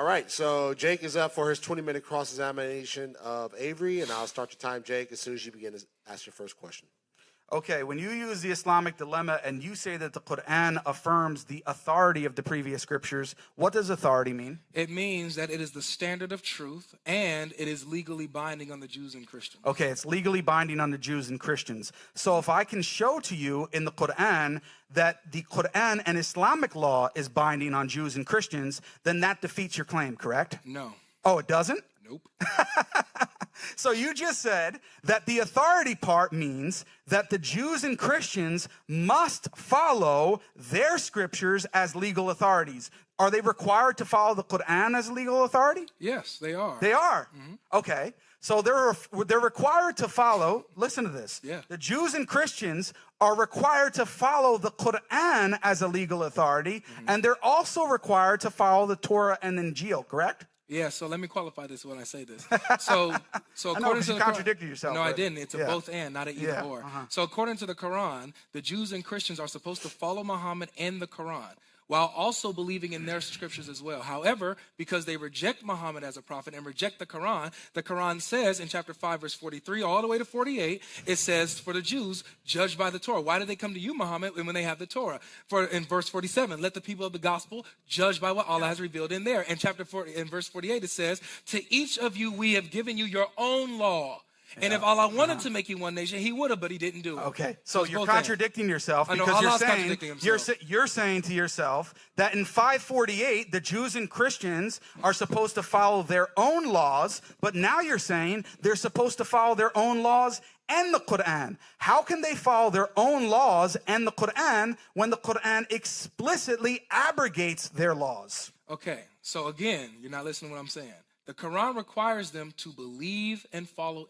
All right, so Jake is up for his 20-minute cross-examination of Avery, and I'll start your time, Jake, as soon as you begin to ask your first question. Okay, when you use the Islamic dilemma and you say that the Quran affirms the authority of the previous scriptures, what does authority mean? It means that it is the standard of truth and it is legally binding on the Jews and Christians. Okay, it's legally binding on the Jews and Christians. So if I can show to you in the Quran that the Quran and Islamic law is binding on Jews and Christians, then that defeats your claim, correct? No. Oh, it doesn't? Nope. So you just said that the authority part means that the Jews and Christians must follow their scriptures as legal authorities. Are they required to follow the Quran as a legal authority? Yes, they are. They are? Mm-hmm. Okay. So they're required to follow, listen to this. Yeah. The Jews and Christians are required to follow the Quran as a legal authority, and they're also required to follow the Torah and Injil, correct? Yeah, so let me qualify this when I say this. So according to you contradicted yourself. No, I didn't. It's a both and, not an either or. Uh-huh. So according to the Quran, the Jews and Christians are supposed to follow Muhammad and the Quran, while also believing in their scriptures as well. However, because they reject Muhammad as a prophet and reject the Quran says in chapter 5, verse 43, all the way to 48, it says, for the Jews, judged by the Torah. Why did they come to you, Muhammad, when they have the Torah? In verse 47, let the people of the gospel judge by what Allah has revealed in there. In verse 48, it says, to each of you we have given you your own law. And if Allah wanted to make you one nation, he would have, but he didn't do it. Okay, so you're contradicting yourself because you're saying to yourself that in 548, the Jews and Christians are supposed to follow their own laws, but now you're saying they're supposed to follow their own laws and the Quran. How can they follow their own laws and the Quran when the Quran explicitly abrogates their laws? Okay, so again, you're not listening to what I'm saying. The Quran requires them to believe and follow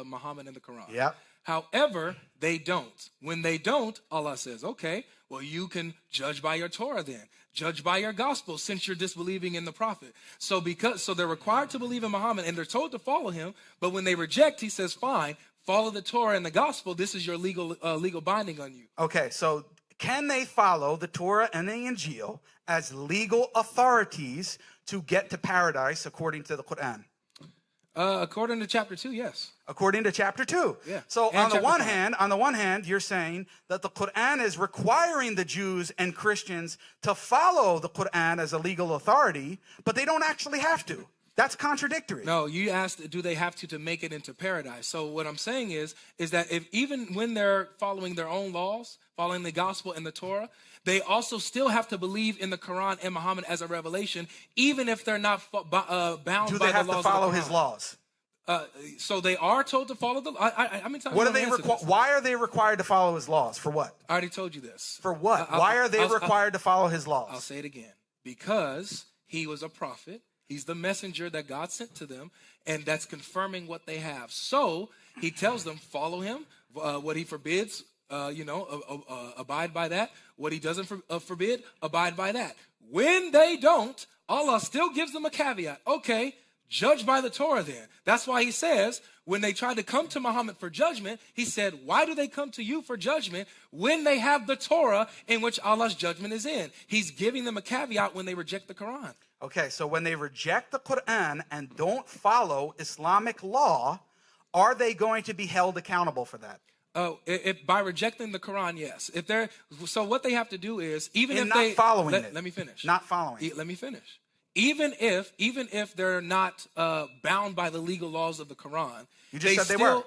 Muhammad and the Quran. Yep. However, they don't. When they don't, Allah says, okay, well, you can judge by your Torah then. Judge by your gospel since you're disbelieving in the prophet. So they're required to believe in Muhammad and they're told to follow him. But when they reject, he says, fine, follow the Torah and the gospel. This is your legal binding on you. Okay, so can they follow the Torah and the Injil as legal authorities to get to paradise according to the Quran? According to chapter 2, yes. According to chapter 2. Yeah. So on the one hand, you're saying that the Quran is requiring the Jews and Christians to follow the Quran as a legal authority, but they don't actually have to. That's contradictory. No, you asked, do they have to make it into paradise? So what I'm saying is that if even when they're following their own laws, following the gospel and the Torah, they also still have to believe in the Quran and Muhammad as a revelation, even if they're not bound by the laws of the Quran. Do they have to follow his laws? So they are told to follow the. Why are they required to follow his laws? For what? I already told you this. For what? Why are they required to follow his laws? I'll say it again. Because he was a prophet. He's the messenger that God sent to them, and that's confirming what they have. So he tells them, follow him. What he forbids, abide by that. What he doesn't forbid, abide by that. When they don't, Allah still gives them a caveat. Okay, judge by the Torah then. That's why he says, when they tried to come to Muhammad for judgment, he said, why do they come to you for judgment when they have the Torah in which Allah's judgment is in? He's giving them a caveat when they reject the Quran. Okay, so when they reject the Quran and don't follow Islamic law, are they going to be held accountable for that? If by rejecting the Quran, yes. So what they have to do is, even if not following it. Let me finish. Not following. Let me finish. Even if they're not bound by the legal laws of the Quran, you just said they were.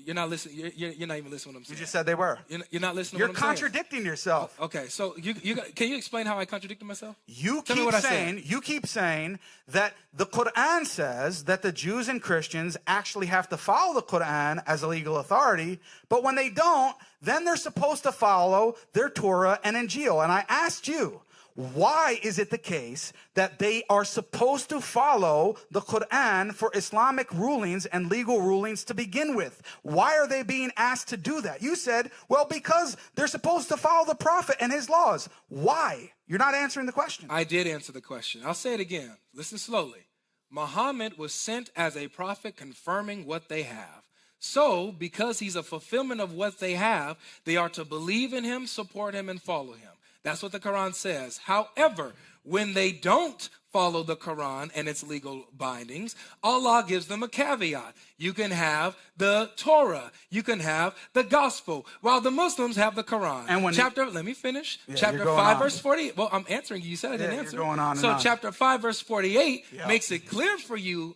You're not listening. You're not even listening to what I'm saying. You just said they were. You're not listening. You're contradicting yourself. Okay, so can you explain how I contradicted myself? You keep saying that the Quran says that the Jews and Christians actually have to follow the Quran as a legal authority, but when they don't, then they're supposed to follow their Torah and Injil. And I asked you, why is it the case that they are supposed to follow the Quran for Islamic rulings and legal rulings to begin with? Why are they being asked to do that? You said, well, because they're supposed to follow the prophet and his laws. Why? You're not answering the question. I did answer the question. I'll say it again. Listen slowly. Muhammad was sent as a prophet confirming what they have. So, because he's a fulfillment of what they have, they are to believe in him, support him, and follow him. That's what the Quran says. However, when they don't follow the Quran and its legal bindings, Allah gives them a caveat. You can have the Torah. You can have the gospel, while the Muslims have the Quran. And when let me finish. Yeah, chapter 5, verse 48. Well, I'm answering you. You said I didn't answer. You're going on and so on. chapter 5, verse 48 makes it clear for you,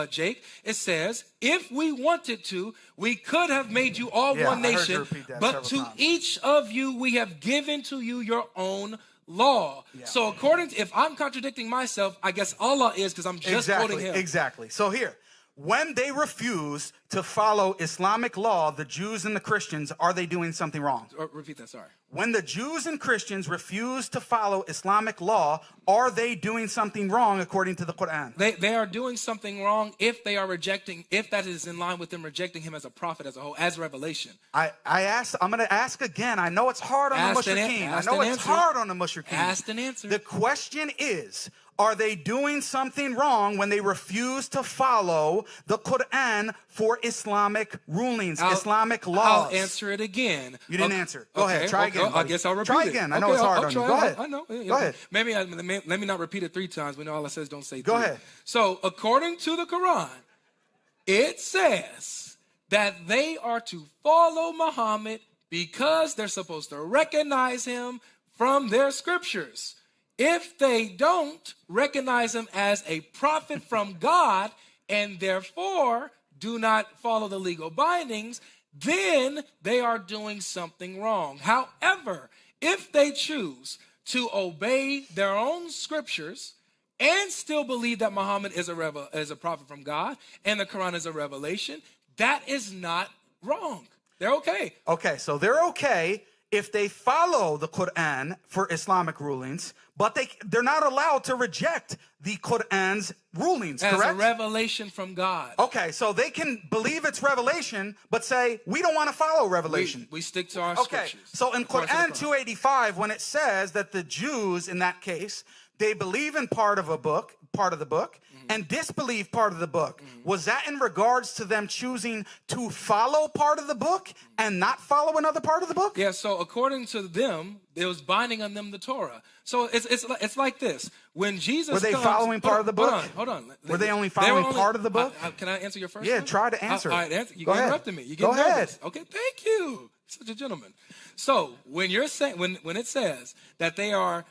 Jake. It says, if we wanted to, we could have made you all one nation, but to each of you we have given to you your own law. So if I'm contradicting myself, I guess Allah is, because I'm just quoting him. Exactly. So here, when they refuse to follow Islamic law, the Jews and the Christians, are they doing something wrong? Repeat that, sorry. When the Jews and Christians refuse to follow Islamic law, are they doing something wrong according to the Quran? They are doing something wrong if they are rejecting, if that is in line with them rejecting him as a prophet as a whole, as revelation. I'm going to ask again. I know it's hard on the mushrikeen. I know it's hard on the mushrikeen. Asked and answered. The question is, are they doing something wrong when they refuse to follow the Quran for Islamic rulings, Islamic laws? I'll answer it again. You didn't answer. Go ahead. Try again. I guess I'll repeat Try it. again. I know it's hard on you. Go ahead. I know. Go ahead. Maybe let me not repeat it 3 times. We know Allah says don't say 3. Go ahead. So according to the Quran, it says that they are to follow Muhammad because they're supposed to recognize him from their scriptures. If they don't recognize him as a prophet from God and therefore do not follow the legal bindings, then they are doing something wrong. However, if they choose to obey their own scriptures and still believe that Muhammad is a prophet from God and the Quran is a revelation, that is not wrong. They're okay. Okay, so they're okay if they follow the Quran for Islamic rulings, but they're not allowed to reject the Quran's rulings, correct? As a revelation from God. Okay, so they can believe it's revelation, but say, we don't want to follow revelation. We stick to our Okay, scriptures. so in Quran 285, when it says that the Jews, in that case, they believe in part of the book, and disbelieve part of the book. Was that in regards to them choosing to follow part of the book and not follow another part of the book? Yeah, so according to them, it was binding on them the Torah. So it's like this. When Jesus Were they following part of the book? Hold on. Were they only following part of the book? Can I answer your first Yeah, one? try to answer. All right, answer. You Go ahead. interrupted me. You Go get ahead. nervous. Okay, thank you. Such a gentleman. So when you're saying when it says that they are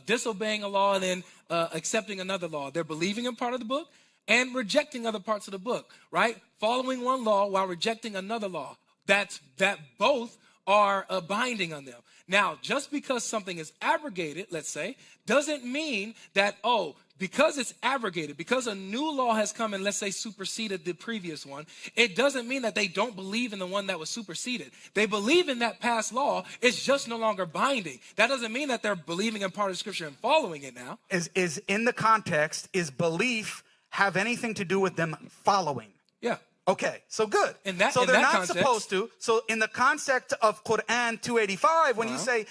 disobeying a law and then accepting another law, they're believing in part of the book and rejecting other parts of the book, right? Following one law while rejecting another law. That both are binding on them. Now, just because something is abrogated, let's say, doesn't mean that, because it's abrogated, because a new law has come and, let's say, superseded the previous one, it doesn't mean that they don't believe in the one that was superseded. They believe in that past law. It's just no longer binding. That doesn't mean that they're believing in part of Scripture and following it now. Is in the context, is belief have anything to do with them following? Yeah. Okay, so good. So they're not context, supposed to. So in the concept of Quran 285, when you say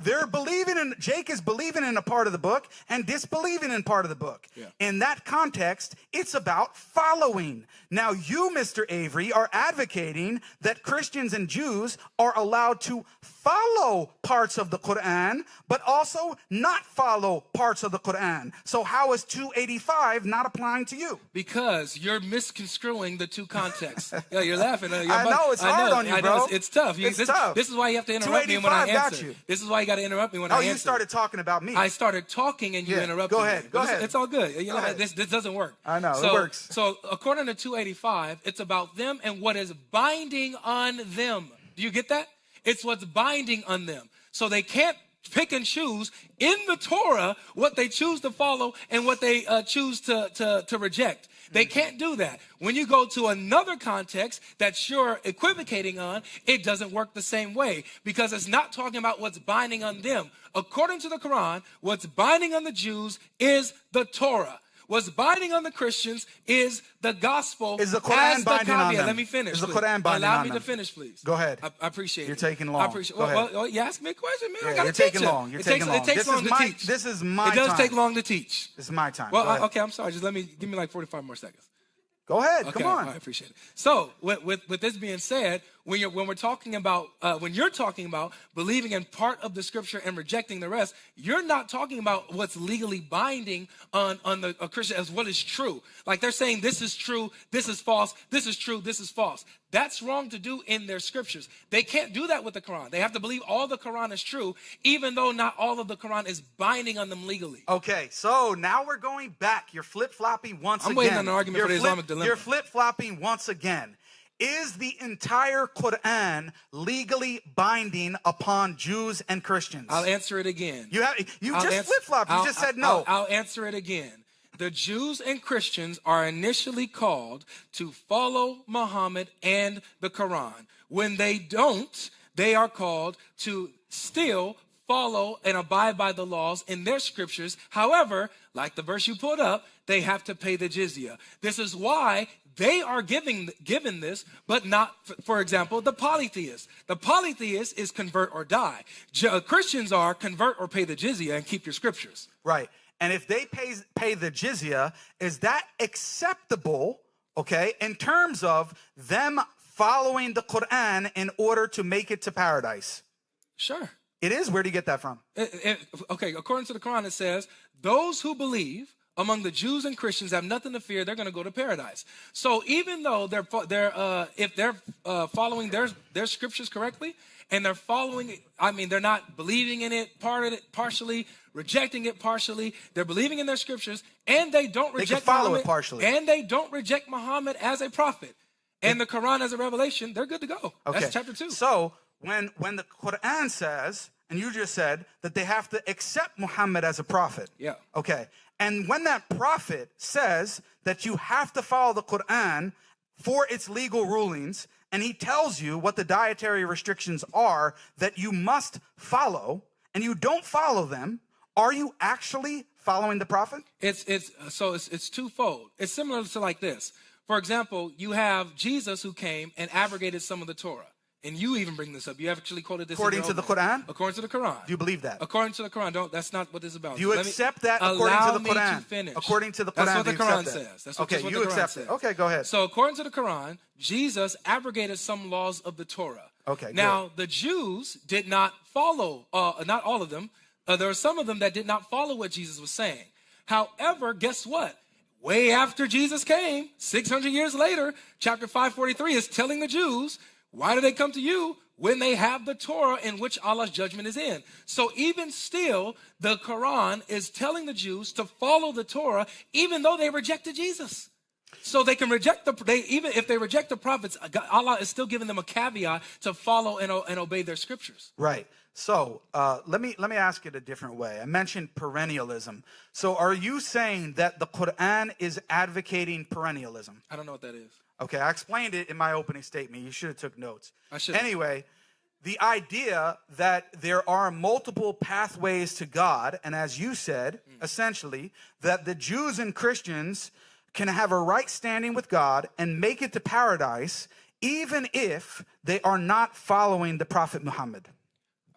they're believing in, Jake is believing in a part of the book and disbelieving in part of the book. Yeah. In that context, it's about following. Now you, Mr. Avery, are advocating that Christians and Jews are allowed to follow parts of the Quran, but also not follow parts of the Quran. So how is 285 not applying to you? Because you're misconstruing the two contexts. Yeah, you're laughing. I know it's hard on you, bro. It's tough. It's tough. This is why you have to interrupt me when I answer. This is why you got to interrupt me when I answer. Oh, you started talking about me. I started talking and you interrupted Go ahead. me. Go ahead. It's all good. You know, this doesn't work. I know. It works. So according to 285, it's about them and what is binding on them. Do you get that? It's what's binding on them. So they can't pick and choose in the Torah what they choose to follow and what they choose to reject. They can't do that. When you go to another context that you're equivocating on, it doesn't work the same way because it's not talking about what's binding on them. According to the Quran, what's binding on the Jews is the Torah. What's binding on the Christians is the gospel. Is the Quran binding on them? Let me finish. Is the Quran binding on them? Allow me to finish, please. Go ahead. I appreciate it. You're taking long. I appreciate. Go ahead. Well, you asked me a question, man. Yeah, I gotta you're teach taking it. long. You're taking long. It takes long to teach. This is my time. It does take long to teach. This is my time. Well, okay, I'm sorry. Just give me like 45 more seconds. Go ahead. Okay, Come on. I appreciate it. So, with this being said, when you're talking about believing in part of the scripture and rejecting the rest, you're not talking about what's legally binding on a Christian as what is true. Like they're saying this is true, this is false, this is true, this is false. That's wrong to do in their scriptures. They can't do that with the Quran. They have to believe all the Quran is true, even though not all of the Quran is binding on them legally. Okay, so now we're going back. You're flip-flopping once again. I'm waiting on an argument for the Islamic dilemma. You're flip-flopping once again. Is the entire Quran legally binding upon Jews and Christians? I'll answer it again. You just flip-flopped. You just said no. I'll answer it again. The Jews and Christians are initially called to follow Muhammad and the Quran. When they don't, they are called to still follow and abide by the laws in their scriptures. However, like the verse you put up, they have to pay the jizya. This is why they are given this, but not, for example, the polytheist. The polytheist is convert or die. Christians are convert or pay the jizya and keep your scriptures. Right. And if they pay the jizya, is that acceptable, okay, in terms of them following the Quran in order to make it to paradise? Sure. It is? Where do you get that from? Okay, according to the Quran, it says, those who believe among the Jews and Christians have nothing to fear. They're going to go to paradise. So even though if they're following their scriptures correctly, and they're following it, I mean, they're not believing in it partially, rejecting it partially. They're believing in their scriptures, and they don't reject Muhammad, partially. And they don't reject Muhammad as a prophet, and the Quran as a revelation. They're good to go. Okay. That's chapter 2. So when the Quran says, and you just said that they have to accept Muhammad as a prophet. Yeah. Okay. And when that prophet says that you have to follow the Quran for its legal rulings, and he tells you what the dietary restrictions are that you must follow, and you don't follow them, are you actually following the prophet? It's twofold. It's similar to like this. For example, you have Jesus who came and abrogated some of the Torah. And you even bring this up. You actually quoted this. According to the Quran? According to the Quran. Do you believe that? According to the Quran. That's not what this is about. Do you accept that according to the Quran? Allow me to finish. According to the Quran, that's what the Quran says. That's what, okay, what you the Quran accept says. it. Okay, go ahead. So according to the Quran, Jesus abrogated some laws of the Torah. Okay, now, the Jews did not follow, not all of them. There were some of them that did not follow what Jesus was saying. However, guess what? Way after Jesus came, 600 years later, chapter 543 is telling the Jews, why do they come to you? When they have the Torah in which Allah's judgment is in. So even still, the Quran is telling the Jews to follow the Torah, even though they rejected Jesus. So they can reject even if they reject the prophets, Allah is still giving them a caveat to follow and obey their scriptures. Right. So let me ask it a different way. I mentioned perennialism. So are you saying that the Quran is advocating perennialism? I don't know what that is. Okay, I explained it in my opening statement. You should have took notes. I should. Anyway, the idea that there are multiple pathways to God, and as you said, essentially, that the Jews and Christians can have a right standing with God and make it to paradise, even if they are not following the Prophet Muhammad.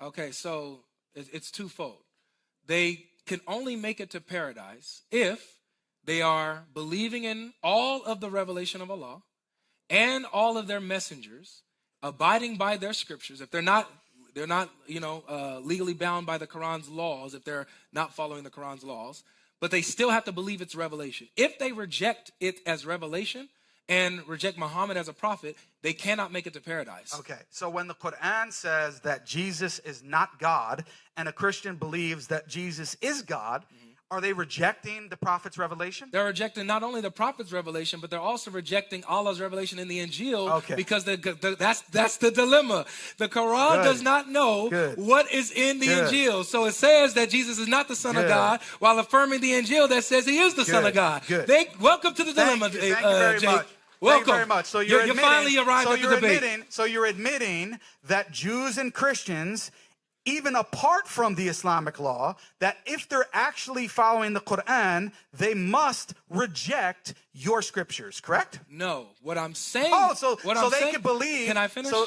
Okay, so it's twofold. They can only make it to paradise if they are believing in all of the revelation of Allah and all of their messengers, abiding by their scriptures. If they're not legally bound by the Quran's laws, if they're not following the Quran's laws, but they still have to believe it's revelation. If they reject it as revelation and reject Muhammad as a prophet, they cannot make it to paradise. Okay, so when the Quran says that Jesus is not God and a Christian believes that Jesus is God, are they rejecting the prophet's revelation? They're rejecting not only the prophet's revelation, but they're also rejecting Allah's revelation in the Injil, because that's the dilemma. The Quran does not know what is in the Injil. So it says that Jesus is not the Son of God, while affirming the Injil that says he is the Son of God. Welcome to the dilemma, Thank you very Jake. much. Welcome. Thank you very much. So you're finally arrived at the debate. So you're admitting that Jews and Christians even apart from the Islamic law, that if they're actually following the Quran, they must reject your scriptures, correct? No, what I'm saying. Oh, so what so I'm they saying, could believe. Can I finish? So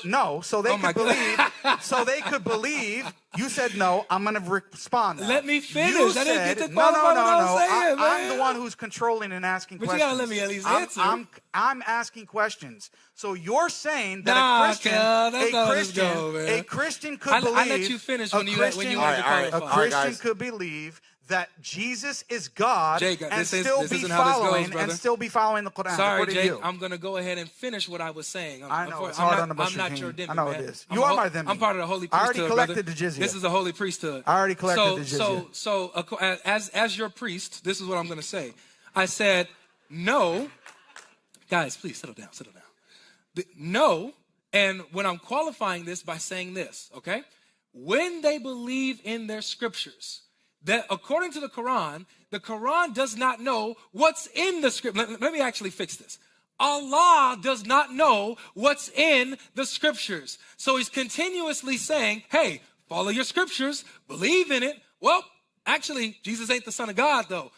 they Oh my could believe. So they could believe. You said no. I'm going to respond now. Let me finish. You I didn't get said, to no. qualify what I'm saying, I'm the man. one who's controlling and asking But you questions. gotta let me at least I'm- answer. I'm asking questions. So you're saying that Nah, a Christian, Kel, that's not how this go, man. a Christian could I believe. let you finish a when you Christian- had to All right, a qualify. Christian guys. could believe that Jesus is God Jake, and this still be isn't how this goes, following brother. and still be following the Quran. Sorry, According to Jake. you. I'm gonna go ahead and finish what I was saying. I know, it's I'm hard not, on the I'm Bashir not King. your dhimmi, I know man. it is. I'm You a are ho- my dhimmi. I'm part of the holy I priesthood. already collected brother. the jizya. This is the holy priesthood. I already collected the jizya. So, as your priest, this is what I'm gonna say. I said, no, guys, please settle down. No, and when I'm qualifying this by saying this, okay, when they believe in their scriptures, that according to the Quran does not know what's in the script. Let me actually fix this. Allah does not know what's in the scriptures. So he's continuously saying, hey, follow your scriptures, believe in it. Well, actually, Jesus ain't the Son of God, though.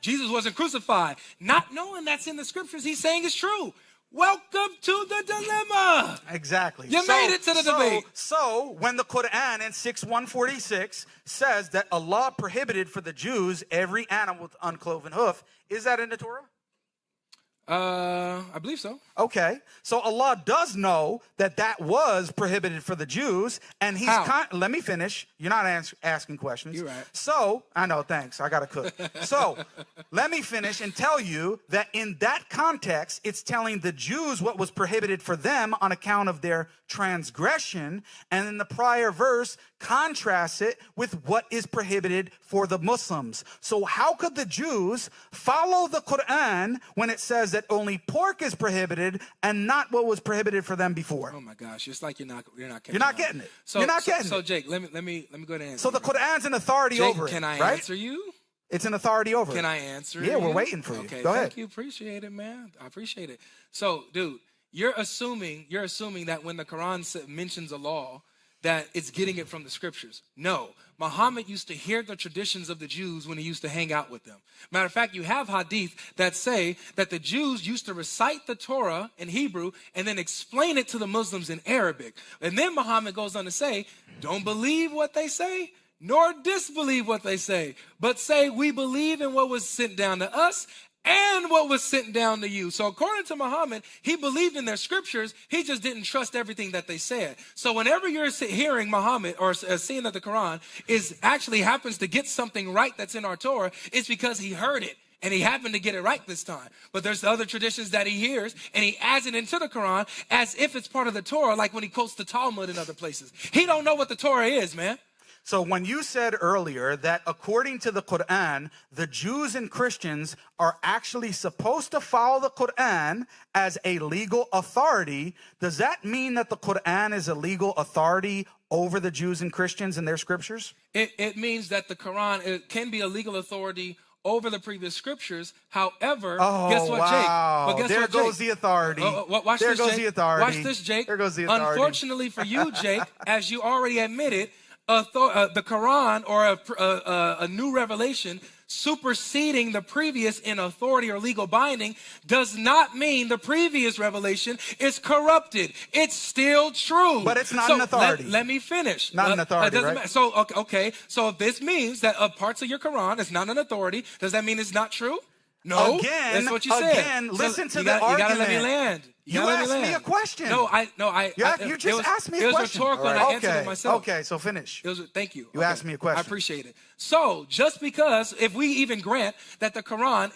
Jesus wasn't crucified. Not knowing that's in the scriptures, he's saying it's true. Welcome to the dilemma. Exactly. You made it to the debate. So when the Quran in 6:146 says that Allah prohibited for the Jews every animal with uncloven hoof, is that in the Torah? I believe so. Okay. So Allah does know that that was prohibited for the Jews, and he's let me finish. You're not asking questions. You're right. So, I know, thanks. I got to cook. So, let me finish and tell you that in that context, it's telling the Jews what was prohibited for them on account of their transgression, and in the prior verse contrasts it with what is prohibited for the Muslims. So how could the Jews follow the Quran when it says that only pork is prohibited and not what was prohibited for them before? Oh my gosh, it's like you're not catching You're not on. getting it. So, You're not so, getting so it. Jake, let me go ahead and answer. So the you. Quran's an authority Jake, over it, can I right? answer you? It's an authority over it. Can I answer Yeah, you? we're waiting for you. Okay, Go ahead. Thank you. Appreciate it, man. I appreciate it. So, dude, you're assuming that when the Quran mentions a law, that it's getting it from the scriptures. No. Muhammad used to hear the traditions of the Jews when he used to hang out with them. Matter of fact, you have hadith that say that the Jews used to recite the Torah in Hebrew and then explain it to the Muslims in Arabic. And then Muhammad goes on to say, don't believe what they say, nor disbelieve what they say, but say we believe in what was sent down to us and what was sent down to you. So according to Muhammad, he believed in their scriptures. He just didn't trust everything that they said. So whenever you're hearing Muhammad or seeing that the Quran actually happens to get something right that's in our Torah, it's because he heard it. And he happened to get it right this time. But there's other traditions that he hears, and he adds it into the Quran as if it's part of the Torah, like when he quotes the Talmud in other places. He don't know what the Torah is, man. So when you said earlier that according to the Quran, the Jews and Christians are actually supposed to follow the Quran as a legal authority, does that mean that the Quran is a legal authority over the Jews and Christians and their scriptures? It means that the Quran can be a legal authority over the previous scriptures. However, guess what, Jake? Wow. But guess there what, Jake? goes the authority. Watch there this, goes Jake. the authority. Watch this, Jake. There goes the authority. Unfortunately for you, Jake, as you already admitted, the Quran or a new revelation superseding the previous in authority or legal binding does not mean the previous revelation is corrupted. It's still true. But it's not an authority. Let me finish. Not an authority, right? Matter. So, okay. So if this means that parts of your Quran is not an authority, does that mean it's not true? No. Again, that's what you said. again, listen to the argument. You gotta let me land. You asked me a question. You just asked me a question. It was rhetorical, and I answered it myself. Okay, so finish. Thank you. You asked me a question. I appreciate it. So, just because, if we even grant that the Quran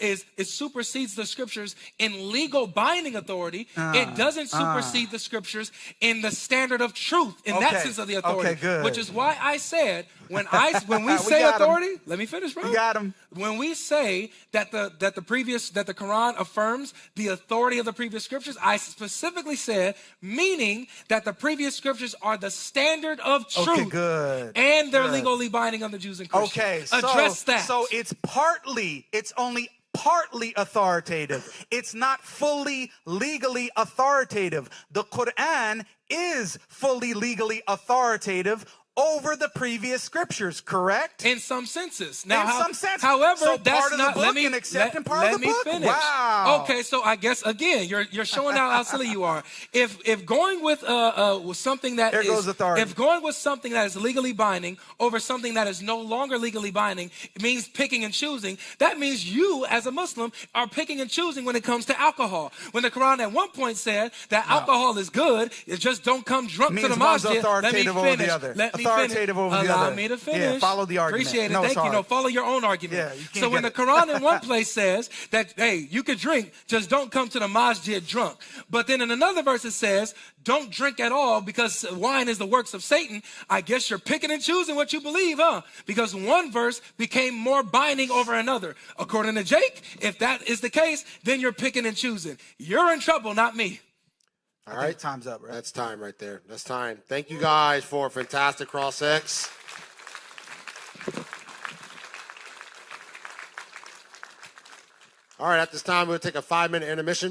supersedes the scriptures in legal binding authority, it doesn't supersede the scriptures in the standard of truth, in that sense of the authority. Okay, good. Which is why I said, when we say authority, let me finish, bro. You got him. When we say that the Quran affirms the authority of the previous scriptures, I specifically said, meaning that the previous scriptures are the standard of truth. Okay, good. And they're legally binding on the Jews and Christians. Okay, address that. So it's only partly authoritative. It's not fully legally authoritative. The Quran is fully legally authoritative over the previous scriptures, correct? In some senses. Now, In some sense. However, So that's part of the not. book Let me and accepting part of let the me book? finish. Wow. Okay, so I guess again, you're showing out how silly you are. If going with something that There goes authority. if going with something that is legally binding over something that is no longer legally binding, it means picking and choosing. That means you, as a Muslim, are picking and choosing when it comes to alcohol. When the Quran at one point said that alcohol is good, it just don't come drunk to the one's masjid. Let me authoritative over the finish. other. Let me Authoritative finish. over the Allow other. me to finish. Yeah, follow the argument. Appreciate it. No, Thank sorry. you. No, follow your own argument. Yeah, you can't so when the get it. Quran in one place says that, hey, you could drink, just don't come to the masjid drunk. But then in another verse it says, don't drink at all because wine is the works of Satan. I guess you're picking and choosing what you believe, huh? Because one verse became more binding over another. According to Jake, if that is the case, then you're picking and choosing. You're in trouble, not me. All right. Time's up, right? That's time right there. That's time. Thank you guys for a fantastic cross-ex. All right, at this time, we'll take a 5-minute intermission.